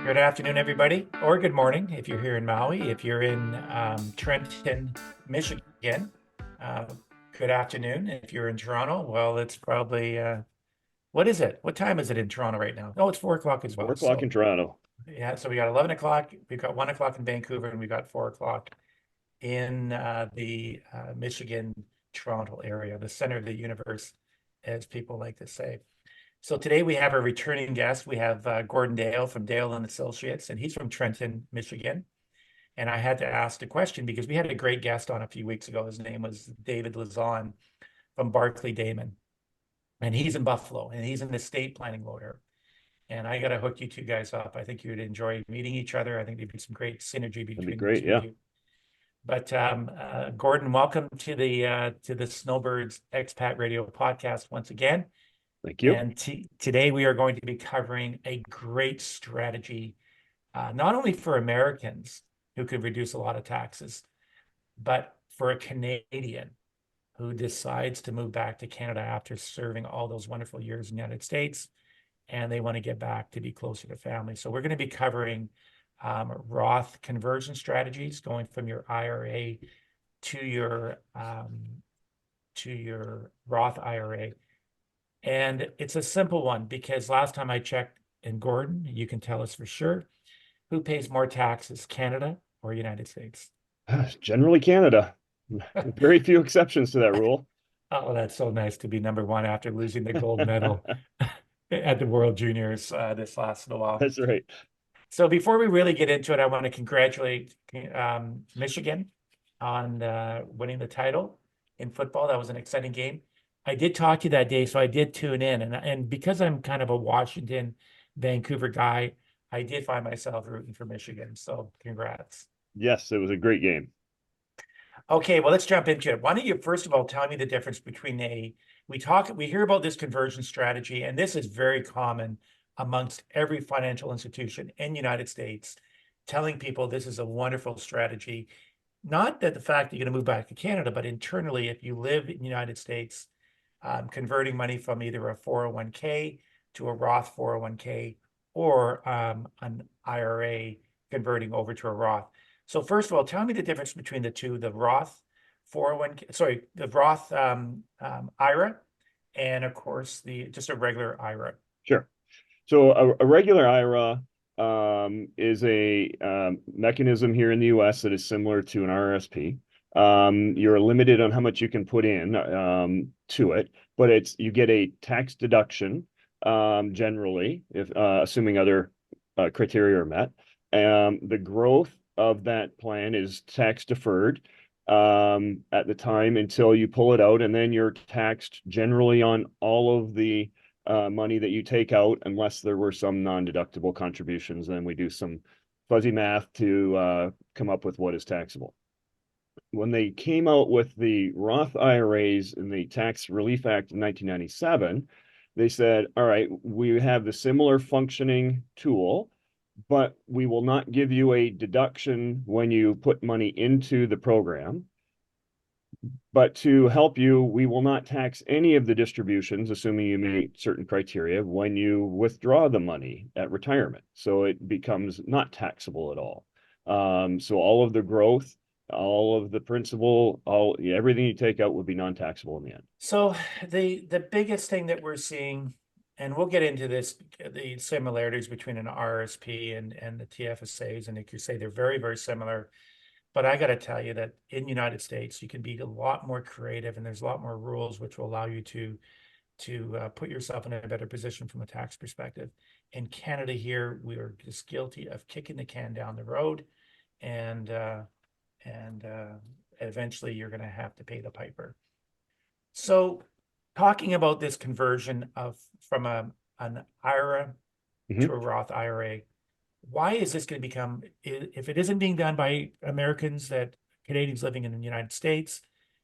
Good afternoon, everybody, or good morning if you're here in Maui. If you're in Trenton, Michigan, uh, good afternoon. If you're in Toronto, well, it's probably what is it? What time is it in Toronto right now? Oh, it's 4 o'clock as Four well. o'clock in So Toronto. yeah, so we got 11 o'clock, we've got 1 o'clock in Vancouver, and we got 4 o'clock in the Michigan, Toronto area, the center of the universe, as people like to say. So today we have a returning guest. We have Gordon Dale from Dale and Associates, and he's from Trenton, Michigan. And I had to ask the question because we had a great guest on a few weeks ago. His name was David Lazon from Barclay Damon, and he's in Buffalo, and he's an estate planning lawyer. And I got to hook you two guys up. I think you would enjoy meeting each other. I think there'd be some great synergy That'd be between the great. two of Yeah. you. But Gordon, welcome to the Snowbirds Expat Radio podcast once again. Thank you. And today we are going to be covering a great strategy, not only for Americans who could reduce a lot of taxes, but for a Canadian who decides to move back to Canada after serving all those wonderful years in the United States, and they want to get back to be closer to family. So we're going to be covering Roth conversion strategies, going from your IRA to your Roth IRA. And it's a simple one because last time I checked, and Gordon, you can tell us for sure, who pays more taxes, Canada or United States? Generally Canada. Very few exceptions to that rule. Oh, that's so nice to be number one after losing the gold medal at the World Juniors this last little while. That's right. So before we really get into it, I want to congratulate Michigan on winning the title in football. That was an exciting game. I did talk to you that day, so I did tune in, and because I'm kind of a Washington, Vancouver guy, I did find myself rooting for Michigan. So congrats. Yes, it was a great game. Okay, well, let's jump into it. Why don't you first of all tell me the difference between we hear about this conversion strategy, and this is very common amongst every financial institution in the United States, telling people this is a wonderful strategy. Not that the fact that you're going to move back to Canada, but internally, if you live in the United States, converting money from either a 401k to a Roth 401k or an IRA converting over to a Roth. So first of all, tell me the difference between the two, the Roth 401k, sorry, the Roth IRA, and of course the just a regular IRA. Sure. So a regular IRA is a mechanism here in the US that is similar to an RRSP. You're limited on how much you can put in to it, but you get a tax deduction generally, if assuming other criteria are met. The growth of that plan is tax deferred at the time until you pull it out, and then you're taxed generally on all of the money that you take out, unless there were some non-deductible contributions. Then we do some fuzzy math to come up with what is taxable. When they came out with the Roth IRAs in the Tax Relief Act of 1997, they said, all right, we have the similar functioning tool, but we will not give you a deduction when you put money into the program. But to help you, we will not tax any of the distributions, assuming you meet certain criteria, when you withdraw the money at retirement. So it becomes not taxable at all. So all of the growth, all of the principal, everything you take out would be non-taxable in the end. So the biggest thing that we're seeing, and we'll get into this, the similarities between an RSP and the TFSAs, and like you say, they're very, very similar. But I got to tell you that in the United States, you can be a lot more creative, and there's a lot more rules which will allow you to put yourself in a better position from a tax perspective. In Canada, here we are just guilty of kicking the can down the road, and eventually you're going to have to pay the piper. So, talking about this conversion from an IRA to a Mhm. Roth IRA, why is this going to become, if it isn't being done by Americans, that Canadians living in the United States,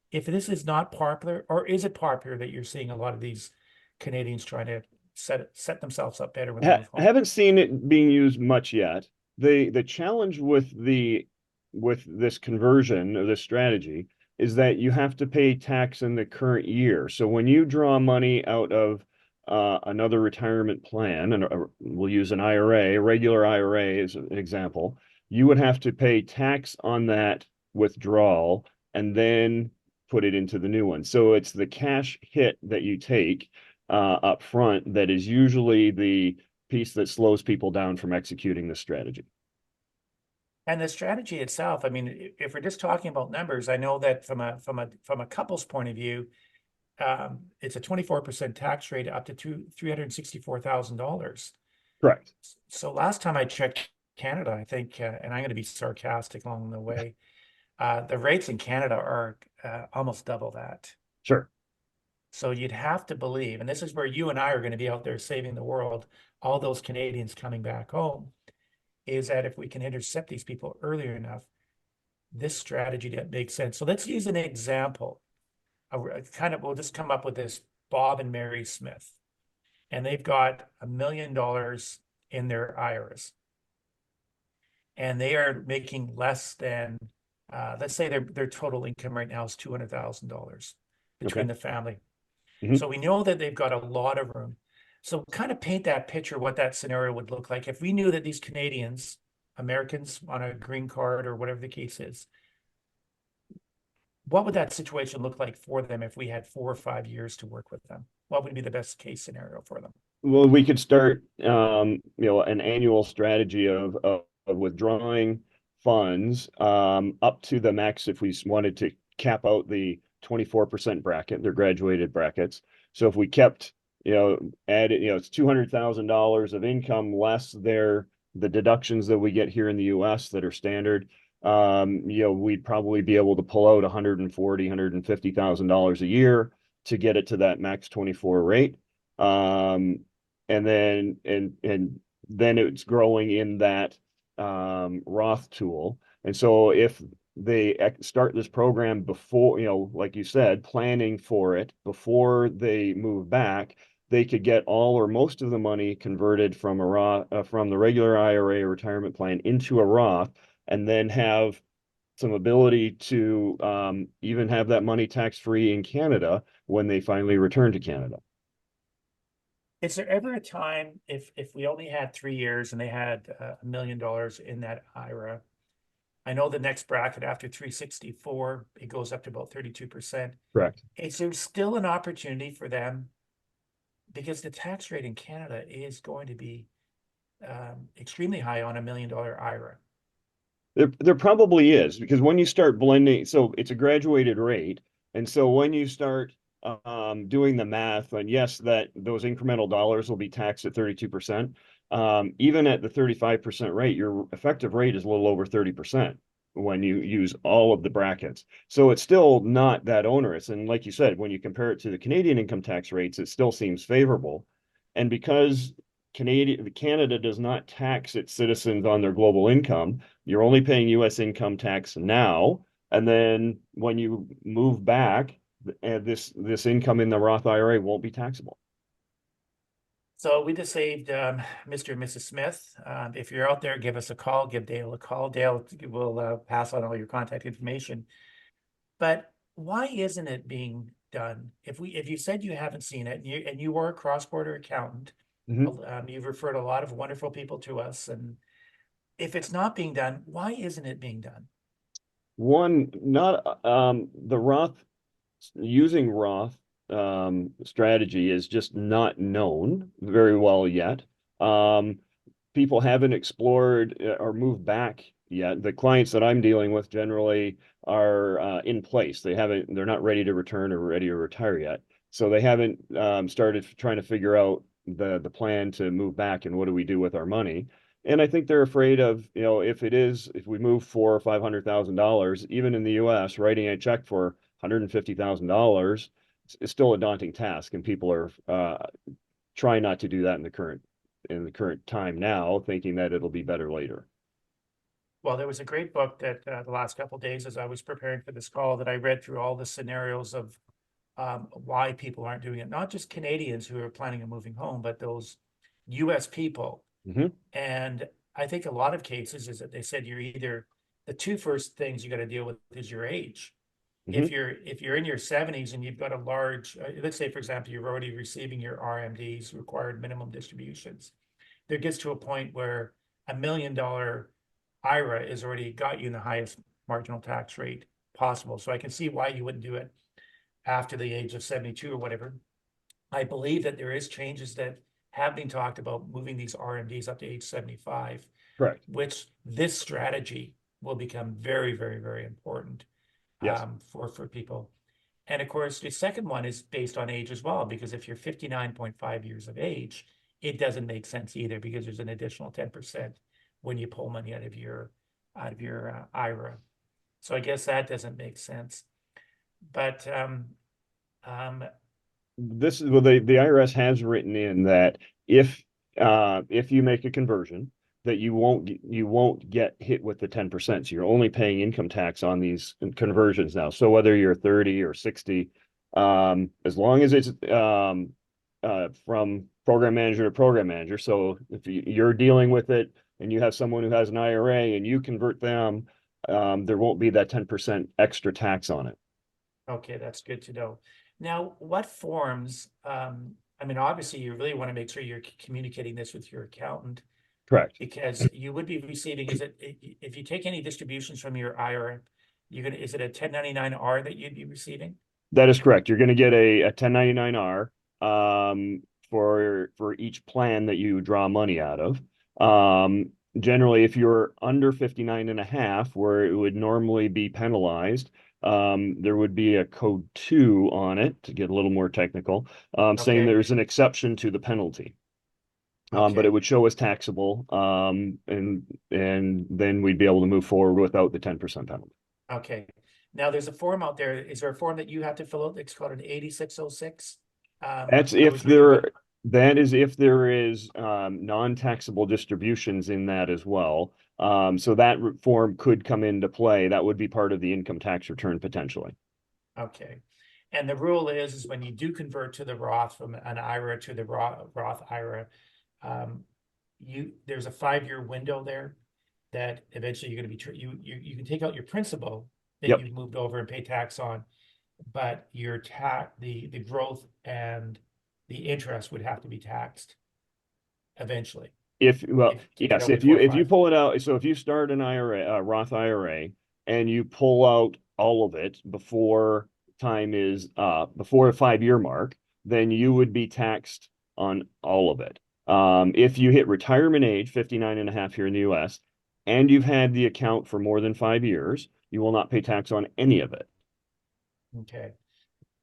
if this is not popular, or is it popular that you're seeing a lot of these Canadians trying to set themselves up better when they move I home? haven't seen it being used much yet. The challenge with this conversion or this strategy is that you have to pay tax in the current year. So when you draw money out of another retirement plan, and we'll use an IRA, a regular IRA as an example, you would have to pay tax on that withdrawal and then put it into the new one. So it's the cash hit that you take up front that is usually the piece that slows people down from executing the strategy. And the strategy itself, I mean, if we're just talking about numbers, I know that from a couple's point of view, it's a 24% tax rate up to $364,000. Correct. So last time I checked Canada, I think, and I'm going to be sarcastic along the way, the rates in Canada are almost double that. Sure. So you'd have to believe, and this is where you and I are going to be out there saving the world, all those Canadians coming back home, is that if we can intercept these people earlier enough, this strategy that makes sense. So let's use an example. We'll just come up with this Bob and Mary Smith, and they've got $1 million in their IRAs, and they are making less than, let's say their total income right now is $200,000 between Okay. the family. Mhm. So we know that they've got a lot of room. So kind of paint that picture, what that scenario would look like if we knew that these Canadians, Americans on a green card or whatever the case is, what would that situation look like for them if we had 4 or 5 years to work with them? What would be the best case scenario for them? Well, we could start, an annual strategy of withdrawing funds up to the max if we wanted to cap out the 24% bracket, their graduated brackets. So if we kept, added, it's $200,000 of income less the deductions that we get here in the US that are standard. We'd probably be able to pull out $140,000, $150,000 a year to get it to that max 24 rate. And then it's growing in that Roth tool. And so if they start this program before, like you said, planning for it before they move back, they could get all or most of the money converted from from the regular IRA retirement plan into a Roth, and then have some ability to even have that money tax free in Canada when they finally return to Canada. Is there ever a time if we only had 3 years and they had $1 million in that IRA? I know the next bracket after 364, it goes up to about 32%. Correct. Is there still an opportunity for them? Because the tax rate in Canada is going to be extremely high on $1 million IRA. There probably is, because when you start blending, so it's a graduated rate. And so when you start doing the math, and yes, that those incremental dollars will be taxed at 32%. Even at the 35% rate, your effective rate is a little over 30% when you use all of the brackets. So it's still not that onerous. And like you said, when you compare it to the Canadian income tax rates, it still seems favorable. And because Canada does not tax its citizens on their global income, you're only paying US income tax now. And then when you move back, this income in the Roth IRA won't be taxable. So we just saved Mr. and Mrs. Smith. If you're out there, give us a call, give Dale a call. Dale will pass on all your contact information. But why isn't it being done? If you said you haven't seen it and you are a cross-border accountant, you've referred a lot of wonderful people to us. And if it's not being done, why isn't it being done? One, not the Roth using Roth strategy is just not known very well yet. People haven't explored or moved back yet. The clients that I'm dealing with generally are in place. They're not ready to return or ready to retire yet. So they haven't started trying to figure out the plan to move back and what do we do with our money. And I think they're afraid of, if we move $400,000 or $500,000, even in the US, writing a check for $150,000 is still a daunting task, and people are trying not to do that in the current time now, thinking that it'll be better later. Well, there was a great book that the last couple of days, as I was preparing for this call, that I read through all the scenarios of why people aren't doing it. Not just Canadians who are planning on moving home, but those U.S. people. Mm-hmm. And I think a lot of cases is that they said the two first things you got to deal with is your age. Mhm. If you're in your 70s and you've got a large, let's say, for example, you're already receiving your RMDs, required minimum distributions, there gets to a point where $1 million IRA has already got you in the highest marginal tax rate possible. So I can see why you wouldn't do it after the age of 72 or whatever. I believe that there is changes that have been talked about moving these RMDs up to age 75, Correct. which this strategy will become very, very, very important Yes. for people. And of course, the second one is based on age as well, because if you're 59.5 years of age, it doesn't make sense either because there's an additional 10% when you pull money out of your IRA. So I guess that doesn't make sense. But um, This is well, the IRS has written in that if you make a conversion, that you won't get hit with the 10%. So you're only paying income tax on these conversions now. So whether you're 30 or 60, as long as it's from program manager to program manager. So if you're dealing with it and you have someone who has an IRA and you convert them, there won't be that 10% extra tax on it. okay, that's good to know. Now, what forms, I mean, obviously you really want to make sure you're communicating this with your accountant Correct. because you would be receiving, if you take any distributions from your IRA, is it a 1099-R that you'd be receiving? That is correct. You're going to get a 1099-R for each plan that you draw money out of. Generally, if you're under 59 and a half, where it would normally be penalized, there would be a code 2 on it to get a little more technical, saying Okay, there's an exception to the penalty. But it okay, would show as taxable, and then we'd be able to move forward without the 10% penalty. okay. Now, there's a form out there. Is there a form that you have to fill out? It's called an 8606. That's I if was reading about, that is if there is non-taxable distributions in that as well. So that form could come into play. That would be part of the income tax return potentially. okay. And the rule is when you do convert to the Roth from an IRA to the Roth IRA, um, there's a 5-year window there that eventually you're going to be you can take out your principal that Yep. you've moved over and pay tax on, but your the growth and the interest would have to be taxed eventually If well, if you take it yes, out before if you 5. pull it out, so if you start an IRA, Roth IRA, and you pull out all of it before time is before a 5-year mark, then you would be taxed on all of it. If you hit retirement age, 59 and a half here in the US, and you've had the account for more than 5 years, you will not pay tax on any of it. Okay.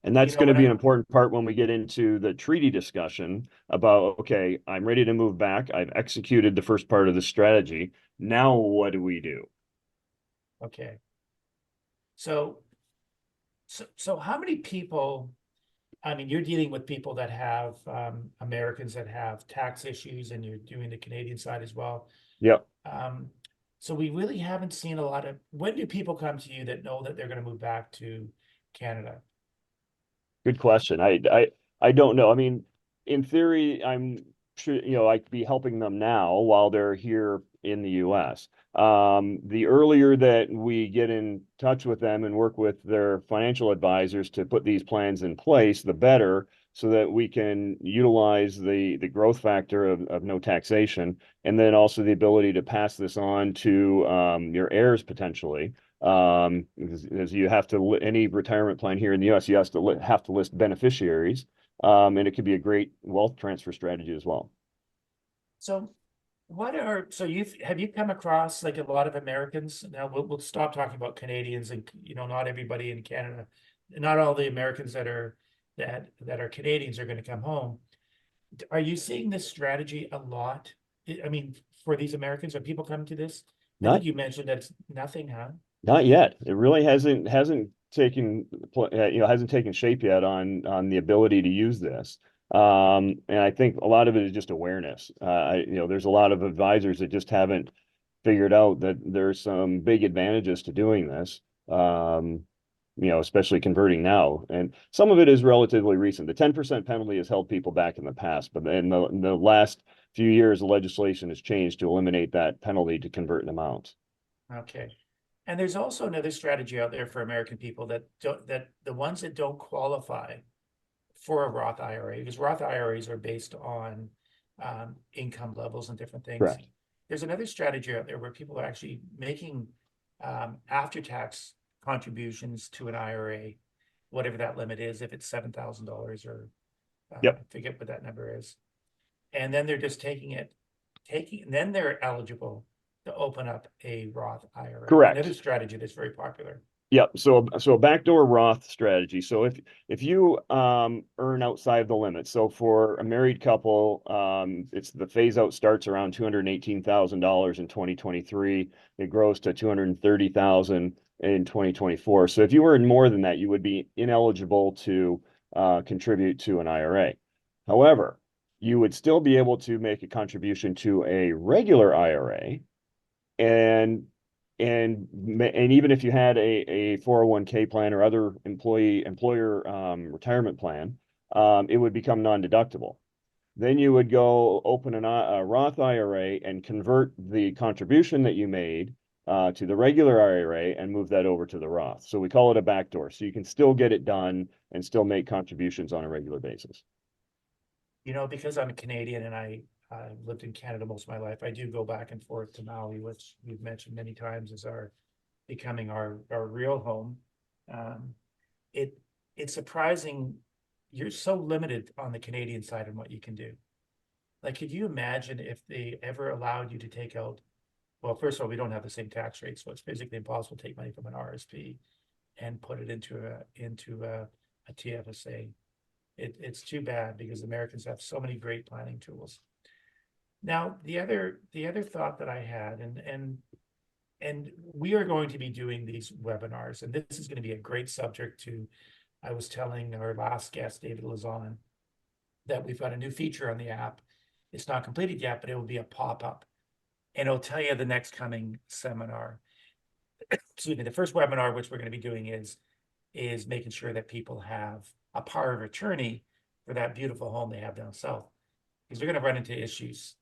And You that's know going to what be an important part when we get into the treaty discussion about, okay, I'm ready to move back. I've executed the first part of the strategy. Now what do we do? okay. So so how many people, I mean, you're dealing with people that have Americans that have tax issues and you're doing the Canadian side as well. Yep. Um, so we really haven't seen a lot of, when do people come to you that know that they're going to move back to Canada? Good question. I don't know. I mean, in theory, I'm sure, I could be helping them now while they're here in the US. The earlier that we get in touch with them and work with their financial advisors to put these plans in place, the better, so that we can utilize the growth factor of no taxation, and then also the ability to pass this on to your heirs potentially. As you have to any retirement plan here in the U.S., you have to list beneficiaries, and it could be a great wealth transfer strategy as well. So so have you come across like a lot of Americans? Now we'll stop talking about Canadians and not everybody in Canada, not all the Americans that are Canadians are going to come home. Are you seeing this strategy a lot? I mean, for these Americans, are people coming to this? I think Not you mentioned that it's nothing, huh? Not yet. It really hasn't taken hasn't taken shape yet on the ability to use this. And I think a lot of it is just awareness. There's a lot of advisors that just haven't figured out that there's some big advantages to doing this. Especially converting now. And some of it is relatively recent. The 10% penalty has held people back in the past, but in the last few years, the legislation has changed to eliminate that penalty to convert an amount. Okay. And there's also another strategy out there for American people that don't, that the ones that don't qualify for a Roth IRA, because Roth IRAs are based on income levels and different things. Correct. There's another strategy out there where people are actually making after-tax contributions to an IRA, whatever that limit is, if it's $7,000 or I Yep. forget what that number is. And then they're just then they're eligible to open up a Roth IRA. Another Correct. strategy that's very popular. Yep. So a backdoor Roth strategy. So if you earn outside the limit, so for a married couple, it's the phase out starts around $218,000 in 2023. It grows to 230,000 in 2024. So if you earn more than that, you would be ineligible to contribute to an IRA. However, you would still be able to make a contribution to a regular IRA, and and even if you had a 401k plan or other employer retirement plan, it would become non-deductible. Then you would go open a Roth IRA and convert the contribution that you made to the regular IRA and move that over to the Roth. So we call it a backdoor. So you can still get it done and still make contributions on a regular basis. You know, because I'm a Canadian and I lived in Canada most of my life, I do go back and forth to Maui, which we've mentioned many times as becoming our real home. Um, it it's surprising. You're so limited on the Canadian side on what you can do. Like, could you imagine if they ever allowed you to take out, well, first of all, we don't have the same tax rate, so it's physically impossible to take money from an RSP and put it into a TFSA. It's too bad because Americans have so many great planning tools. Now, the other thought that I had, and we are going to be doing these webinars, and this is going to be a great subject to, I was telling our last guest, David Lazon, that we've got a new feature on the app. It's not completed yet, but it will be a pop-up, and it'll tell you the next coming seminar. Excuse me, the first webinar, which we're going to be doing is making sure that people have a power of attorney for that beautiful home they have down south, because they're going to run into issues.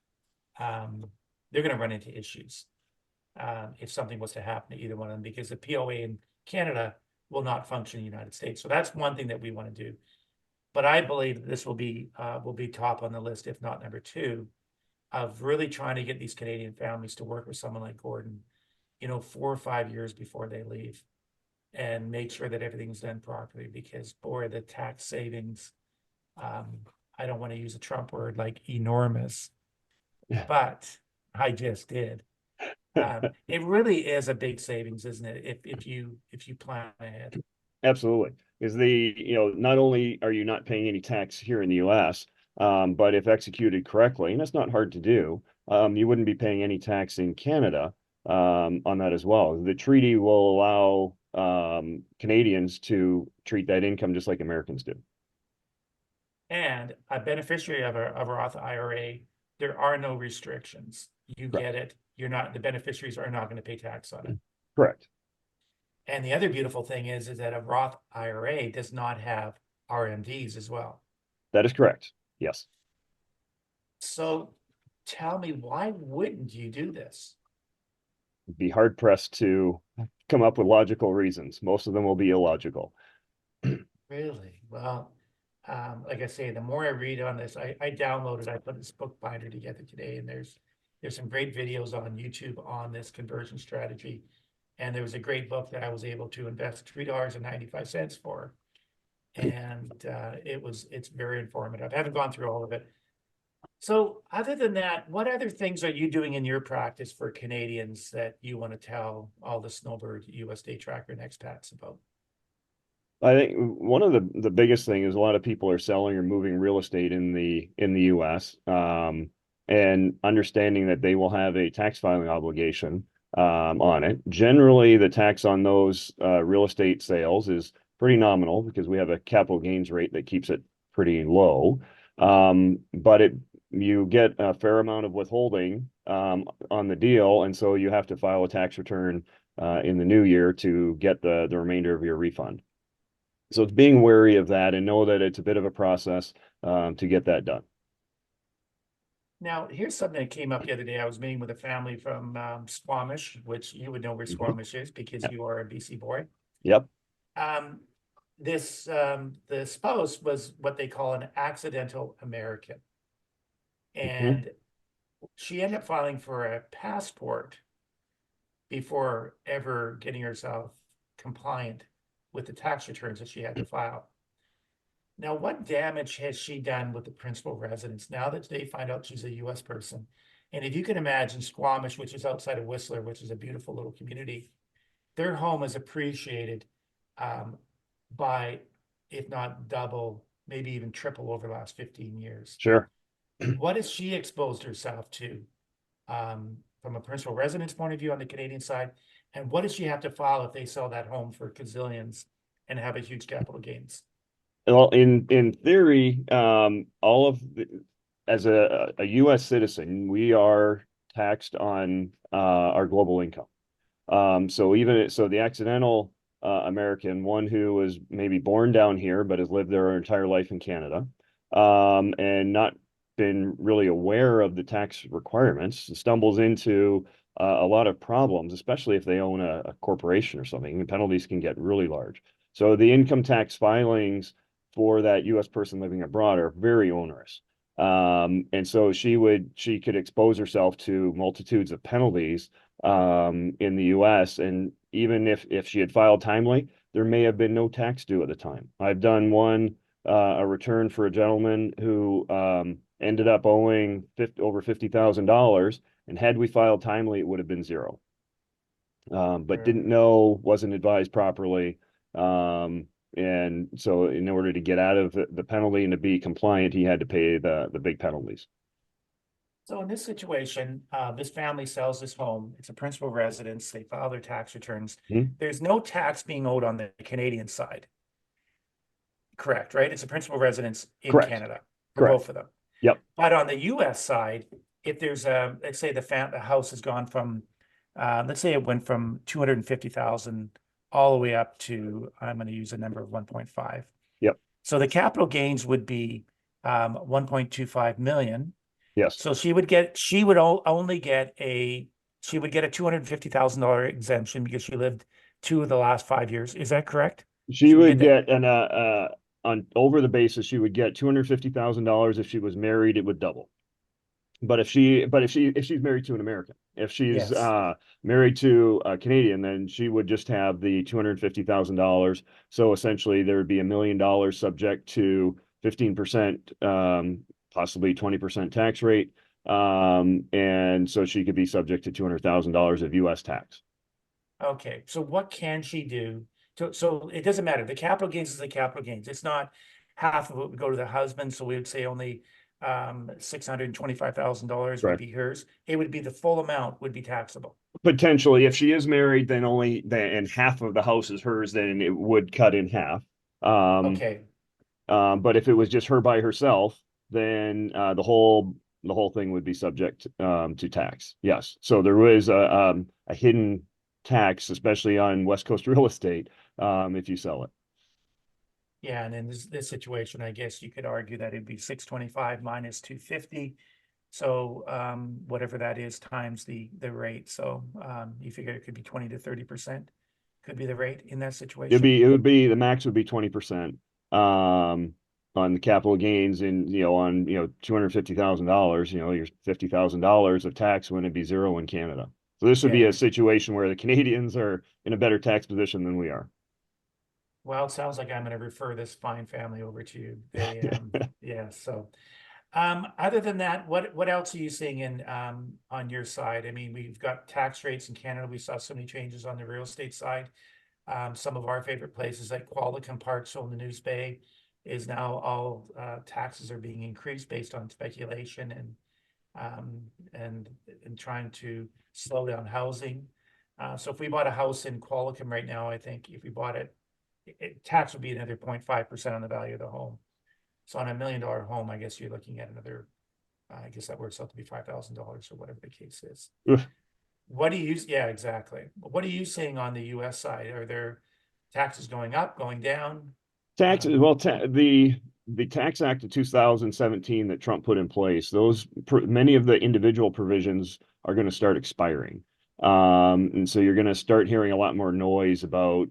They're going to run into issues if something was to happen to either one of them, because the POA in Canada will not function in the United States. So that's one thing that we want to do. But I believe this will be top on the list, if not number two, of really trying to get these Canadian families to work with someone like Gordon, 4 or 5 years before they leave, and make sure that everything's done properly. Because boy, the tax savings, I don't want to use a Trump word like enormous, but I just did. It really is a big savings, isn't it? If you plan ahead. Absolutely. Is not only are you not paying any tax here in the US, but if executed correctly, and that's not hard to do, you wouldn't be paying any tax in Canada on that as well. The treaty will allow Canadians to treat that income just like Americans do. And a beneficiary of a Roth IRA, there are no restrictions. You Correct. get it. The beneficiaries are not going to pay tax on it. Correct. And the other beautiful thing is that a Roth IRA does not have RMDs as well. That is correct. Yes. So tell me, why wouldn't you do this? Be hard pressed to come up with logical reasons. Most of them will be illogical. Really? Well, like I say, the more I read on this, I downloaded, I put this book binder together today, and there's some great videos on YouTube on this conversion strategy. And there was a great book that I was able to invest $3.95 for. And it's very informative. I haven't gone through all of it. So other than that, what other things are you doing in your practice for Canadians that you want to tell all the Snowbird US Day Tracker and expats about? I think one of the biggest thing is a lot of people are selling or moving real estate in the US, and understanding that they will have a tax filing obligation on it. Generally, the tax on those real estate sales is pretty nominal because we have a capital gains rate that keeps it pretty low. But you get a fair amount of withholding on the deal, and so you have to file a tax return in the new year to get the remainder of your refund. So it's being wary of that and know that it's a bit of a process to get that done. Now, here's something that came up the other day. I was meeting with a family from Squamish, which you would know where Mhm. Squamish is because you are a BC boy. Yep. Um, the spouse was what they call an accidental American. Mhm. And she ended up filing for a passport before ever getting herself compliant with the tax returns that she had to file. Now, what damage has she done with the principal residence now that they find out she's a US person? And if you can imagine Squamish, which is outside of Whistler, which is a beautiful little community, their home is appreciated um, by, if not double, maybe even triple over the last 15 years. Sure. What has she exposed herself to from a principal residence point of view on the Canadian side? And what does she have to file if they sell that home for gazillions and have a huge capital gains? Well, in theory, all of as a U.S. citizen, we are taxed on our global income. So the accidental American, one who was maybe born down here but has lived their entire life in Canada, and not been really aware of the tax requirements, stumbles into a lot of problems, especially if they own a corporation or something. The penalties can get really large. So the income tax filings for that U.S. person living abroad are very onerous. And so she could expose herself to multitudes of penalties in the US. And even if she had filed timely, there may have been no tax due at the time. I've done a return for a gentleman who ended up owing over $50,000, and had we filed timely, it would have been zero. But Sure. didn't know, wasn't advised properly. And so in order to get out of the penalty and to be compliant, he had to pay the big penalties. So in this situation, this family sells this home. It's a principal residence. They file their tax returns. Hmm? There's no tax being owed on the Canadian side. Correct, right? It's a principal residence in Correct. Canada for Correct. both of them. Yep. But on the US side, if there's let's say the house has gone from, let's say it went from 250,000 all the way up to, I'm going to use a number of 1.5. Yep. So the capital gains would be 1.25 million. Yes. So only get she would get a $250,000 exemption because she lived 2 of the last 5 years. Is that correct? She She would would get that. get on over the basis, she would get $250,000. If she was married, it would double. But if she's married to an American, if she's Yes. married to a Canadian, then she would just have the $250,000. So essentially, there would be $1 million subject to 15%, possibly 20% tax rate. And so she could be subject to $200,000 of U.S. tax. Okay, so what can she do? So it doesn't matter. The capital gains is the capital gains. It's not half of it would go to the husband. So we would say only $625,000 would Correct. be hers. It would be the full amount would be taxable. Potentially, if she is married, and half of the house is hers, then it would cut in half. Um, Okay. but if it was just her by herself, then the whole thing would be subject to tax. Yes. So there was a hidden tax, especially on West Coast real estate, if you sell it. Yeah, and in this situation, I guess you could argue that it'd be 625 minus 250. So whatever that is times the rate. So you figure it could be 20 to 30% could be the rate in that situation. It would be the max would be 20% um on the capital gains, and on $250,000, your $50,000 of tax when it'd be zero in Canada. So this would be Yeah. a situation where the Canadians are in a better tax position than we are. Well, it sounds like I'm going to refer this fine family over to you. Yeah. So, other than that, what else are you seeing in, on your side? I mean, we've got tax rates in Canada. We saw so many changes on the real estate side. Some of our favorite places like Qualicum Park, so in the News Bay, is now all taxes are being increased based on speculation um, and and trying to slow down housing. So if we bought a house in Qualicum right now, I think if we bought tax would be another 0.5% on the value of the home. So on $1 million home, I guess you're looking at another, I guess that works out to be $5,000 or whatever the case is. Oof. What do you, yeah, exactly. What are you seeing on the US side? Are there taxes going up, going down? Taxes, Um, well, the the Tax Act of 2017 that Trump put in place, many of the individual provisions are going to start expiring. And so you're going to start hearing a lot more noise about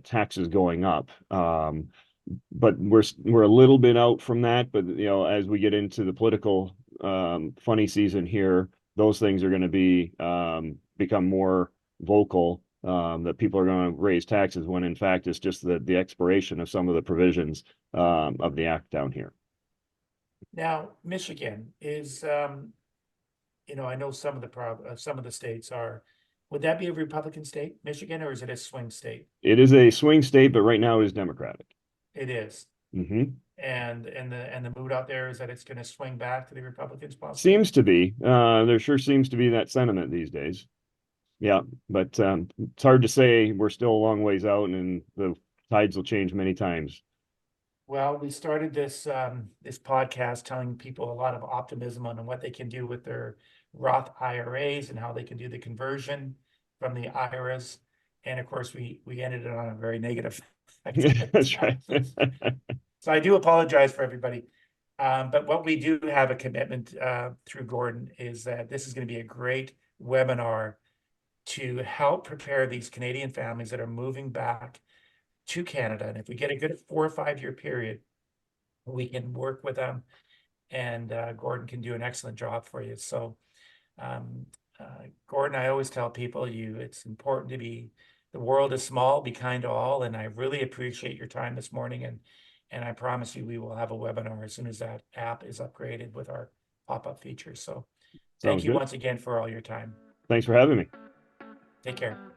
taxes going up. But we're a little bit out from that. But as we get into the political funny season here, those things are going to become more vocal. That people are going to raise taxes when in fact it's just the expiration of some of the provisions of the act down here. Now, Michigan is, I know some of the states are, would that be a Republican state, Michigan, or is it a swing state? It is a swing state, but right now it is Democratic. It is. Hmm. And the mood out there is that it's going to swing back to the Republicans possibly. Seems to be. There sure seems to be that sentiment these days. Yeah, but it's hard to say. We're still a long ways out, and the tides will change many times. Well, we started this podcast telling people a lot of optimism on what they can do with their Roth IRAs and how they can do the conversion from the IRAs. And of course, we ended it on a very negative That's right. So I do apologize for everybody. But what we do have a commitment through Gordon is that this is going to be a great webinar to help prepare these Canadian families that are moving back to Canada. And if we get a good 4 or 5 year period, we can work with them, and Gordon can do an excellent job for you. So, Gordon, I always tell people it's important to the world is small, be kind to all. And I really appreciate your time this morning. And I promise you, we will have a webinar as soon as that app is upgraded with our pop-up features. So thank Sounds you good. once again for all your time. Thanks for having me. Take care.